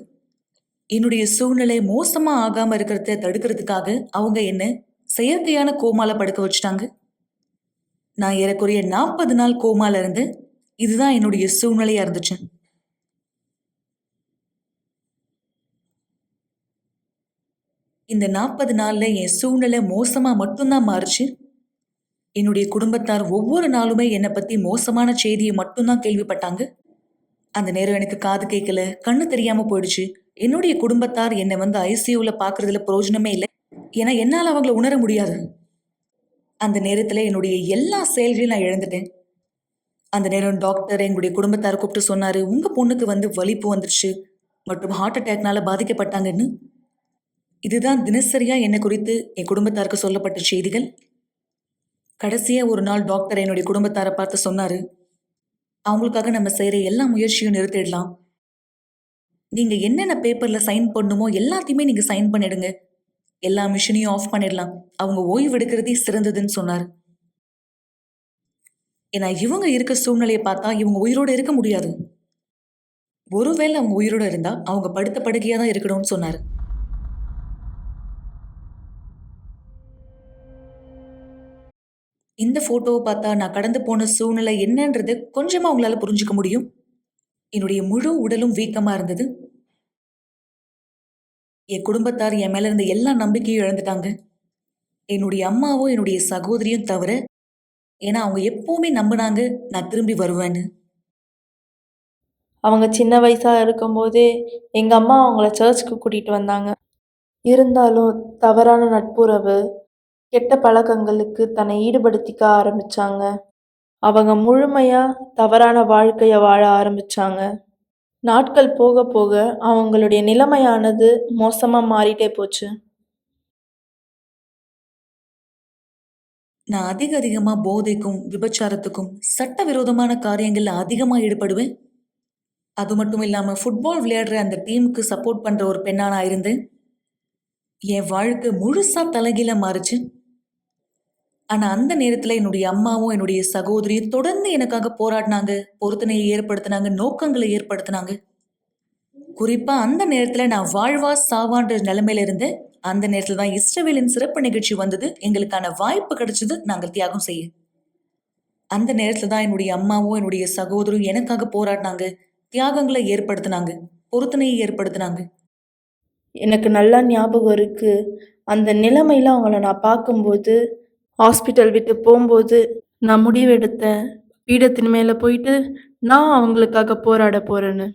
[SPEAKER 1] என்னுடைய சூழ்நிலை மோசமா ஆகாம இருக்கிறத தடுக்கிறதுக்காக அவங்க என்ன செயற்கையான கோமால படுக்க வச்சுட்டாங்க. நான் ஏறக்குறைய 40 நாள் கோமால இருந்து இதுதான் என்னுடைய சூழ்நிலையா இருந்துச்சு. இந்த 40 நாள்ல என் சூழ்நிலை மோசமா மட்டும்தான் மாறுச்சு. என்னுடைய குடும்பத்தார் ஒவ்வொரு நாளுமே என்னை பத்தி மோசமான செய்தியை மட்டும்தான் கேள்விப்பட்டாங்க. அந்த நேரம் எனக்கு காது கேட்கல, கண்ணு தெரியாம போயிடுச்சு. என்னுடைய குடும்பத்தார் என்னை வந்து ஐசியூல பாக்குறதுல பிரயோஜனமே இல்லை. ஏன்னா என்னால அவங்கள உணர முடியாது. அந்த நேரத்துல என்னுடைய எல்லா செயல்களையும் நான் இழந்துட்டேன். அந்த நேரம் டாக்டர் எங்களுடைய குடும்பத்தாரை கூப்பிட்டு சொன்னாரு, உங்க பொண்ணுக்கு வந்து வலிப்பு வந்துருச்சு மற்றும் ஹார்ட் அட்டாக்னால பாதிக்கப்பட்டாங்கன்னு. இதுதான் தினசரியா என்னை குறித்து என் குடும்பத்தாருக்கு சொல்லப்பட்ட செய்திகள். கடைசியா ஒரு நாள் டாக்டர் என்னுடைய குடும்பத்தாரை பார்த்து சொன்னாரு, அவங்களுக்காக நம்ம செய்யற எல்லா முயற்சியும் நிறுத்திடலாம். நீங்க என்னென்ன பேப்பர்ல சைன் பண்ணுமோ எல்லாத்தையுமே நீங்க சைன் பண்ணிடுங்க. எல்லா மிஷினையும் ஆஃப் பண்ணிடலாம். அவங்க ஓய்வு எடுக்கிறதே சிறந்ததுன்னு சொன்னாரு. ஏன்னா இவங்க இருக்க சூழ்நிலையை பார்த்தா இவங்க உயிரோட இருக்க முடியாது. ஒருவேளை அவங்க உயிரோட இருந்தா அவங்க படுத்த படுக்கையா தான் இருக்கணும்னு சொன்னாரு. இந்த போட்டோவை பார்த்தா நான் கடந்து போன சூழ்நிலை என்னன்றது கொஞ்சமா உங்களால புரிஞ்சுக்க முடியும். என்னுடைய முழு உடலும் வீக்கமா இருந்தது. என் குடும்பத்தார் என் மேல இருந்த எல்லா நம்பிக்கையும் இழந்துட்டாங்க. என்னுடைய அம்மாவும் என்னுடைய சகோதரியும் தவிர. ஏன்னா அவங்க எப்பவுமே நம்பினாங்க நான் திரும்பி வருவேன்னு.
[SPEAKER 4] அவங்க சின்ன வயசா இருக்கும்போதே எங்க அம்மா அவங்கள சர்ச்சுக்கு கூட்டிட்டு வந்தாங்க. இருந்தாலும் தவறான நட்புறவு, கெட்ட பழக்கங்களுக்கு தன்னை ஈடுபடுத்திக்க ஆரம்பிச்சாங்க. அவங்க முழுமையா தவறான வாழ்க்கைய வாழ ஆரம்பிச்சாங்க. நாட்கள் போக போக அவங்களுடைய நிலைமையானது மோசமா மாறிட்டே போச்சு.
[SPEAKER 1] நான் அதிகமா போதைக்கும் விபச்சாரத்துக்கும் சட்டவிரோதமான காரியங்கள்ல அதிகமா ஈடுபடுவேன். அது மட்டும் இல்லாம ஃபுட்பால் விளையாடுற அந்த டீமுக்கு சப்போர்ட் பண்ற ஒரு பெண்ணா நான் இருந்தேன். என் வாழ்க்கை முழுசா தலைகீழ மாறுச்சு. ஆனா அந்த நேரத்துல என்னுடைய அம்மாவும் என்னுடைய சகோதரியும் தொடர்ந்து எனக்காக போராடினாங்க, பொருத்தனையை ஏற்படுத்தினாங்க, நோக்கங்களை ஏற்படுத்தினாங்க. குறிப்பா அந்த நேரத்துல நான் வாழ்வா சாவான்ற நிலைமையில இருந்தேன். அந்த நேரத்துல தான் இஸ்ரவேலின் சிறப்பு நிகழ்ச்சி வந்தது. எங்களுக்கான வாய்ப்பு கிடைச்சது நாங்கள் தியாகம் செய்ய. அந்த நேரத்துல தான் என்னுடைய அம்மாவும் என்னுடைய சகோதரும் எனக்காக போராடினாங்க, தியாகங்களை ஏற்படுத்தினாங்க, பொருத்தனையை ஏற்படுத்தினாங்க.
[SPEAKER 4] எனக்கு நல்லா ஞாபகம் இருக்கு. அந்த நிலைமையில அவங்கள நான் பார்க்கும்போது, ஹாஸ்பிட்டல் விட்டு போகும்போது நான் முடிவெடுத்தேன், பீடத்தின் மேலே போயிட்டு நான் அவங்களுக்காக போராட போறேன்னு.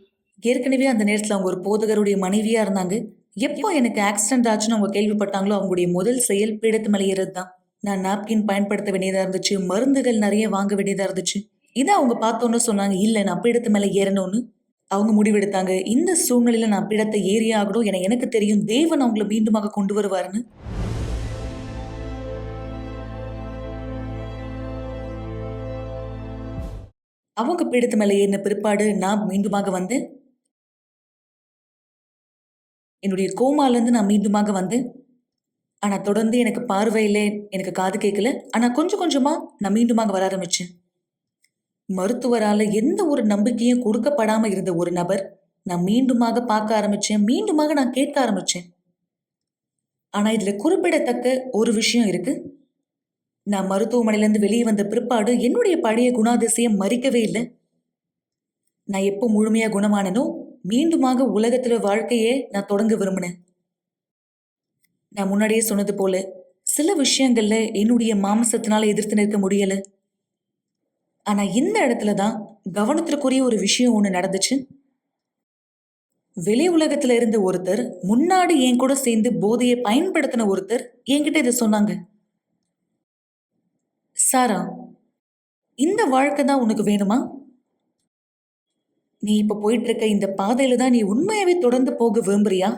[SPEAKER 1] ஏற்கனவே அந்த நேரத்துல அவங்க ஒரு போதகருடைய மனைவியா இருந்தாங்க. எப்போ எனக்கு ஆக்சிடென்ட் ஆச்சுன்னு அவங்க கேள்விப்பட்டாங்களோ அவங்களுடைய முதல் செயல் பீடத்து மேலே ஏறது தான். நான் நாப்கின் பயன்படுத்த வேண்டியதா இருந்துச்சு, மருந்துகள் நிறைய வாங்க வேண்டியதா இருந்துச்சு. இதை அவங்க பார்த்தோன்னு சொன்னாங்க, இல்ல நான் பீடத்து மேலே ஏறணும்னு. அவங்க முடிவெடுத்தாங்க, இந்த சூழ்நிலையில நான் பீடத்தை ஏறி ஆகணும். என எனக்கு தெரியும் தேவன் அவங்களை மீண்டுமாக கொண்டு வருவாருன்னு. அவங்க பீடத்து மேலே ஏறின பிற்பாடு நான் மீண்டுமாக வந்தேன். என்னுடைய கோமாலேருந்து நான் மீண்டுமாக வந்தேன். ஆனா தொடர்ந்து எனக்கு பார்வையில எனக்கு காது கேட்கல. ஆனா கொஞ்சம் கொஞ்சமா நான் மீண்டுமாக வர ஆரம்பிச்சேன். மருத்துவரால எந்த ஒரு நம்பிக்கையும் கொடுக்கப்படாம இருந்த ஒரு நபர் நான் மீண்டுமாக பார்க்க ஆரம்பிச்சேன். மீண்டுமாக நான் கேட்க ஆரம்பிச்சேன். ஆனா இதுல குறிப்பிடத்தக்க ஒரு விஷயம் இருக்கு. நான் மருத்துவமனையிலேருந்து வெளியே வந்த பிற்பாடு என்னுடைய பழைய குணாதிசயம் மறிக்கவே இல்லை. நான் எப்போ முழுமையா குணமானனோ மீண்டுமாக உலகத்துல வாழ்க்கையே நான் தொடங்க விரும்பினேன். நான் முன்னாடியே சொன்னது போல சில விஷயங்கள்ல என்னுடைய மாம்சத்தினால எதிர்த்து நிற்க முடியல. ஆனா இந்த இடத்துலதான் கவனத்திற்குரிய ஒரு விஷயம் ஒண்ணு நடந்துச்சு. வெளி உலகத்துல இருந்த ஒருத்தர் முன்னாடி என் கூட சேர்ந்து போதையை பயன்படுத்தின ஒருத்தர் என்கிட்ட இதை சொன்னாங்க. சாரா, இந்த வாழ்க்கை தான் உனக்கு வேணுமா? நீ இப்ப போயிட்டு இருக்க இந்த பாதையில தான் நீ உண்மையாவே தொடர்ந்து போக விரும்புறியா?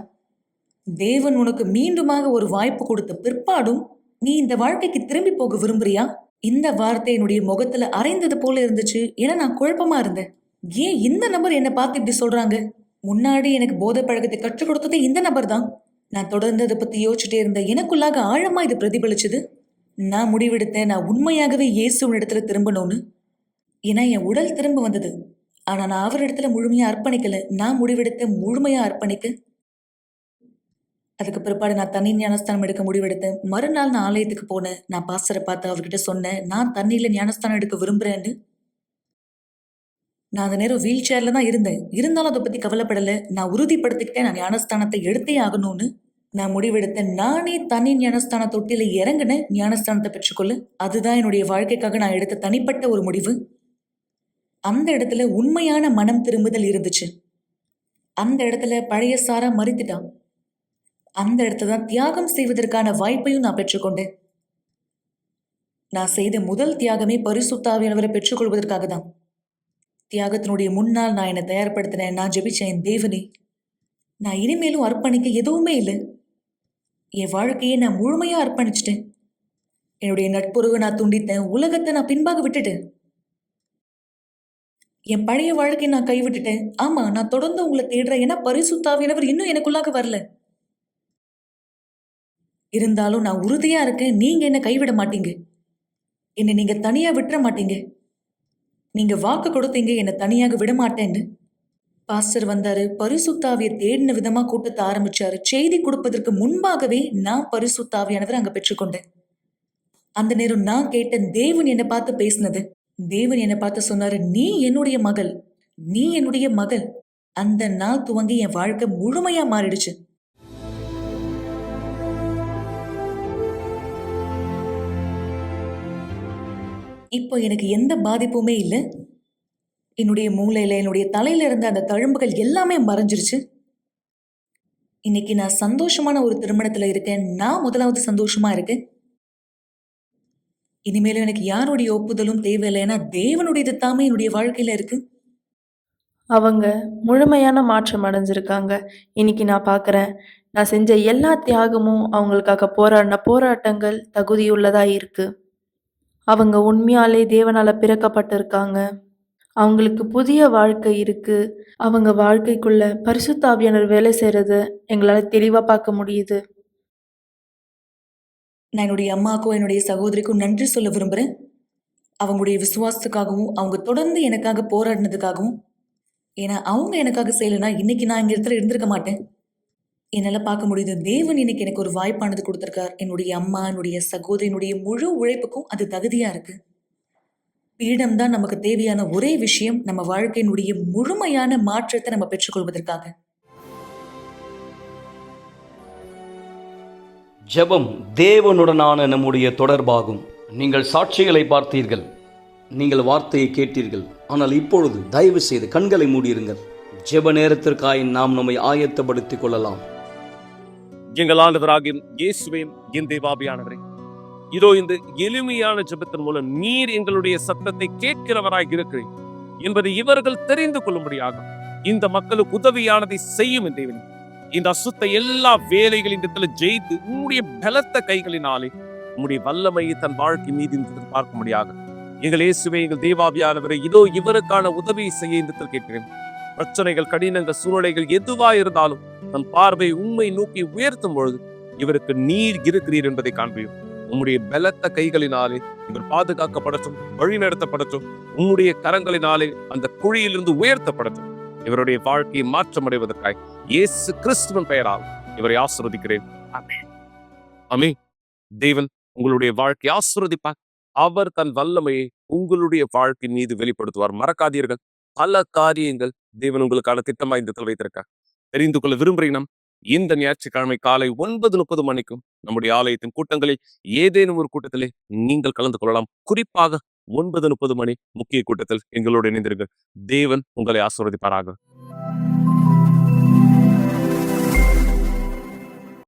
[SPEAKER 1] தேவன் உனக்கு மீண்டுமாக ஒரு வாய்ப்பு கொடுத்த பிற்பாடும் நீ இந்த வாழ்க்கைக்கு திரும்பி போக விரும்புறியா? இந்த வார்த்தை என்னுடைய முகத்துல அரைந்தது போல இருந்துச்சு. ஏன்னா நான் குழப்பமா இருந்தேன். ஏன் இந்த நபர் என்னை பார்த்து இப்படி சொல்றாங்க? முன்னாடி எனக்கு போதை பழக்கத்தை கற்றுக் கொடுத்ததே இந்த நபர் தான். நான் தொடர்ந்து அதை பத்தி யோசிச்சுட்டே இருந்தேன். எனக்குள்ளாக ஆழமா இது பிரதிபலிச்சது. நான் முடிவெடுத்தேன், நான் உண்மையாகவே இயேசுவின் இடத்துல திரும்பணும்னு. ஏன்னா என் உடல் திரும்ப வந்தது. ஆனா நான் அவர் இடத்துல முழுமையா அர்ப்பணிக்கல. நான் முடிவெடுத்தேன் முழுமையா அர்ப்பணிக்க. அதுக்கு பிற்பாடு நான் தண்ணி ஞானஸ்தானம் எடுக்க முடிவெடுத்தேன். மறுநாள் நான் ஆலயத்துக்கு போனேன். நான் பாஸ்டரை பார்த்து அவர்கிட்ட சொன்னேன், நான் தண்ணியில ஞானஸ்தானம் எடுக்க விரும்புறேன்னு. நான் அந்த நேரம் வீல் சேர்ல தான் இருந்தேன். இருந்தாலும் அதை பத்தி கவலைப்படல. நான் உறுதிப்படுத்திக்கிட்டேன், நான் ஞானஸ்தானத்தை எடுத்தே ஆகணும்னு. நான் முடிவெடுத்தேன். நானே தனி ஞானஸ்தான தொட்டில இறங்கினேன் ஞானஸ்தானத்தை பெற்றுக்கொள்ள. அதுதான் என்னுடைய வாழ்க்கைக்காக நான் எடுத்த தனிப்பட்ட ஒரு முடிவு. அந்த இடத்துல உண்மையான மனம் திரும்புதல் இருந்துச்சு. அந்த இடத்துல பழைய சாரா மறித்துட்டான். அந்த இடத்துல தான் தியாகம் செய்வதற்கான வாய்ப்பையும் நான் பெற்றுக்கொண்டேன். நான் செய்த முதல் தியாகமே பரிசுத்த ஆவியானவரை பெற்றுக்கொள்வதற்காக தான். தியாகத்தினுடைய முன்னால் நான் என்னை தயார்படுத்தினேன். நான் ஜெபிச்சேன், என் தேவனே, நான் இனிமேலும் அர்ப்பணிக்க எதுவுமே இல்லை. என் வாழ்க்கையை நான் முழுமையா அர்ப்பணிச்சிட்டேன். என்னுடைய நட்புறவை நான் துண்டித்தேன். உலகத்தை நான் பின்பாக விட்டுட்டேன். என் பழைய வாழ்க்கையை நான் கைவிட்டுட்டேன். ஆமா, நான் தொடர்ந்து உங்களை தேடுறேன். ஏன்னா பரிசுத்த ஆவியானவர் இன்னும் எனக்குள்ளாக வரல. இருந்தாலும் நான் உறுதியா இருக்கேன், நீங்க என்ன கைவிட மாட்டீங்க. என்னை நீங்க தனியா விட்டுற மாட்டீங்க. நீங்க வாக்கு கொடுத்தீங்க, என்னை தனியாக விட மாட்டேன்னு. பாஸ்டர் வந்தாரு, பரிசுத்தாவியை தேடின விதமா கூட்டத்தை ஆரம்பிச்சாரு. செய்தி கொடுப்பதற்கு முன்பாகவே நான் பரிசுத்தாவியானவர் அங்க பெற்றுக்கொண்டேன். அந்த நேரம் நான் கேட்டேன், தேவன் என்னை பார்த்து பேசினது. தேவன் என்னை பார்த்து சொன்னாரு, நீ என்னுடைய மகள், நீ என்னுடைய மகள். அந்த நாள் துவங்கி என் வாழ்க்கை முழுமையா மாறிடுச்சு. இப்போ எனக்கு எந்த பாதிப்புமே இல்லை. என்னுடைய மூளையில, என்னுடைய தலையில இருந்த அந்த தழும்புகள் எல்லாமே மறைஞ்சிருச்சு. இன்னைக்கு நான் சந்தோஷமான ஒரு திருமணத்துல இருக்கேன். நான் முதலாவது சந்தோஷமா இருக்கேன். இனிமேலும் எனக்கு யாருடைய ஒப்புதலும் தேவையில்லை. ஏன்னா தேவனுடையது தாமே என்னுடைய வாழ்க்கையில இருக்கு.
[SPEAKER 4] அவங்க முழுமையான மாற்றம் அடைஞ்சிருக்காங்க. இன்னைக்கு நான் பார்க்குறேன், நான் செஞ்ச எல்லா தியாகமும் அவங்களுக்காக போராடின போராட்டங்கள் தகுதியுள்ளதா இருக்கு. அவங்க உண்மையாலே தேவனால பிறக்கப்பட்டிருக்காங்க. அவங்களுக்கு புதிய வாழ்க்கை இருக்கு. அவங்க வாழ்க்கைக்குள்ள பரிசுத்த ஆவியானவர் வேலை செய்கிறத எங்களால் தெளிவாக பார்க்க முடியுது.
[SPEAKER 1] நான் என்னுடைய அம்மாவுக்கும் என்னுடைய சகோதரிக்கும் நன்றி சொல்ல விரும்புகிறேன். அவங்களுடைய விசுவாசத்துக்காகவும் அவங்க தொடர்ந்து எனக்காக போராடினதுக்காகவும். ஏன்னா அவங்க எனக்காக செய்யலைன்னா இன்னைக்கு நான் இங்க இடத்துல இருந்திருக்க மாட்டேன். என்னால் பார்க்க முடியுது, தேவன் இன்னைக்கு எனக்கு ஒரு வாய்ப்பானது கொடுத்துருக்கார். என்னுடைய அம்மா, என்னுடைய சகோதரியினுடைய முழு உழைப்புக்கும் அது தகுதியா இருக்கு. பீடம் தான் நமக்கு தேவையான ஒரே விஷயம், நம்ம வாழ்க்கையினுடைய முழுமையான மாற்றத்தை நம்ம பெற்றுக்கொள்வதற்காக.
[SPEAKER 3] ஜெபம் தேவனுடனான நம்முடைய தொடர்பாகும். நீங்கள் சாட்சிகளை பார்த்தீர்கள், நீங்கள் வார்த்தையை கேட்டீர்கள். ஆனால் இப்பொழுது தயவு செய்து கண்களை மூடியிருங்கள். ஜெப நேரத்திற்காய் நாம் நம்மை ஆயத்தப்படுத்திக் கொள்ளலாம்.
[SPEAKER 2] எங்கள் ஆண்டவராகிய இயேசுவே, என் தேவாவியானவரே, இதோ இந்த எளிமையான ஜெபத்தின் மூலம் நீர் எங்களுடைய சத்தத்தை கேட்கிறவராய் இருக்கிறீர் என்பதை இவர்கள் தெரிந்து கொள்ளும்படியாக இந்த மக்களுக்கு உதவியானதை செய்யும் என் தேவனே. இந்த அசுத்த எல்லா வேலைகளின் இடத்துல ஜெயித்து உம்முடைய பலத்த கைகளினாலே உம்முடைய வல்லமையை தன் வாழ்க்கை மீது பார்க்க முடியாது. எங்கள் இயேசுவே, எங்கள் தேவாவியானவரை, இதோ இவருக்கான உதவியை செய்ய இந்த கேட்கிறேன். பிரச்சனைகள், கடினங்கள், சூழ்நிலைகள் எதுவா இருந்தாலும் தன் பார்வை உண்மை நோக்கி உயர்த்தும் பொழுது இவருக்கு நீர் இருக்கிறீர் என்பதை காண்பியும். உம்முடைய பலத்த கைகளினாலே இவர் பாதுகாக்கப்படட்டும், வழி நடத்தப்படட்டும். உம்முடைய கரங்களினாலே அந்த குழியிலிருந்து உயர்த்தப்படட்டும். இவருடைய வாழ்க்கையை மாற்றமடைவதற்காய் இயேசு கிறிஸ்துவின் பெயரால் இவரை ஆசீர்வதிக்கிறேன். ஆமென். தேவன் உங்களுடைய வாழ்க்கையை ஆசீர்வதிப்பார். அவர் தன் வல்லமையை உங்களுடைய வாழ்க்கை மீது வெளிப்படுத்துவார். மறக்காதீர்கள், பல காரியங்கள் தேவன் உங்களுக்கான திட்டமா இந்த வைத்திருக்கார். தெரிந்து கொள்ள விரும்புகிறீங்கன்னா இந்த ஞாயிற்றுக்கிழமை காலை 9:30 மணிக்கும் நம்முடைய ஆலயத்தின் கூட்டங்களில் ஏதேனும் ஒரு கூட்டத்திலே நீங்கள் கலந்து கொள்ளலாம். குறிப்பாக 9:30 மணி முக்கிய கூட்டத்தில் எங்களோடு இணைந்திருங்கள். தேவன் உங்களை ஆசீர்வதிப்பாராக.